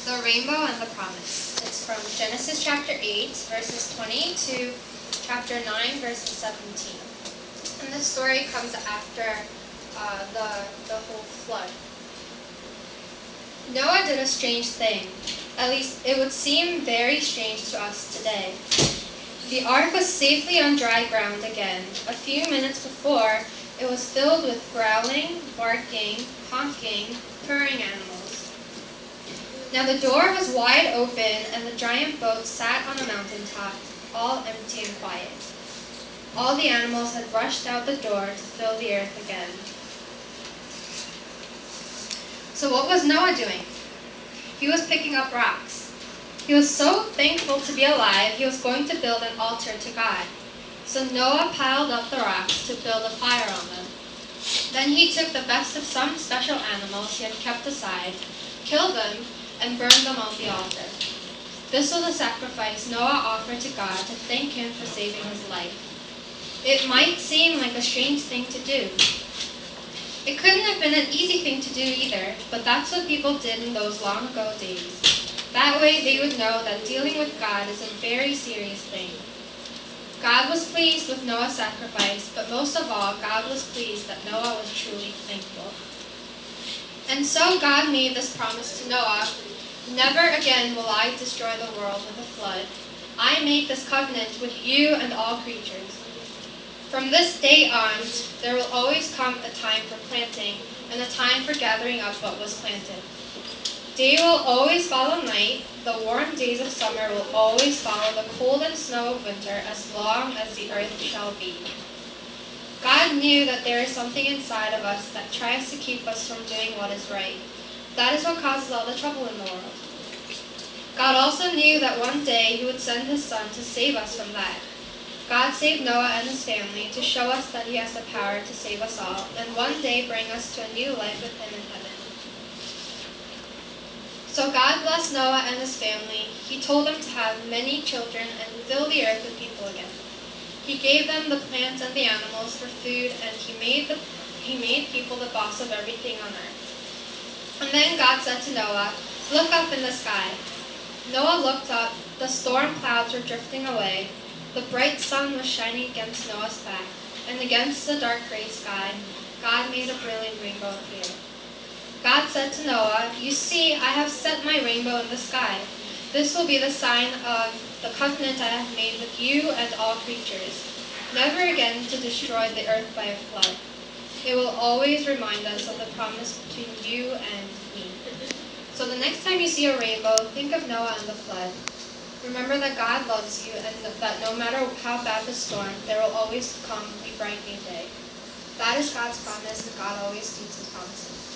The Rainbow and the Promise. It's from Genesis chapter 8, verses 20 to chapter 9, verses 17. And this story comes after the whole flood. Noah did a strange thing. At least it would seem very strange to us today. The ark was safely on dry ground again. A few minutes before, it was filled with growling, barking, honking, purring animals. Now the door was wide open, and the giant boat sat on a mountaintop, all empty and quiet. All the animals had rushed out the door to fill the earth again. So what was Noah doing? He was picking up rocks. He was so thankful to be alive, he was going to build an altar to God. So Noah piled up the rocks to build a fire on them. Then he took the best of some special animals he had kept aside, killed them, and burned them on the altar. This was a sacrifice Noah offered to God to thank him for saving his life. It might seem like a strange thing to do. It couldn't have been an easy thing to do either, but that's what people did in those long ago days. That way they would know that dealing with God is a very serious thing. God was pleased with Noah's sacrifice, but most of all, God was pleased that Noah was truly thankful. And so God made this promise to Noah: "Never again will I destroy the world with a flood. I make this covenant with you and all creatures. From this day on, there will always come a time for planting and a time for gathering up what was planted. Day will always follow night. The warm days of summer will always follow the cold and snow of winter as long as the earth shall be." God knew that there is something inside of us that tries to keep us from doing what is right. That is what causes all the trouble in the world. God also knew that one day he would send his son to save us from that. God saved Noah and his family to show us that he has the power to save us all, and one day bring us to a new life with him in heaven. So God blessed Noah and his family. He told them to have many children and fill the earth with people again. He gave them the plants and the animals for food, and he made people the boss of everything on earth. And then God said to Noah, "Look up in the sky." Noah looked up. The storm clouds were drifting away. The bright sun was shining against Noah's back, and against the dark gray sky, God made a brilliant rainbow appear. God said to Noah, "You see, I have set my rainbow in the sky. This will be the sign of the covenant I have made with you and all creatures, never again to destroy the earth by a flood. It will always remind us of the promise between you and me." So the next time you see a rainbow, think of Noah and the flood. Remember that God loves you, and that no matter how bad the storm, there will always come a bright new day. That is God's promise, and God always keeps his promises.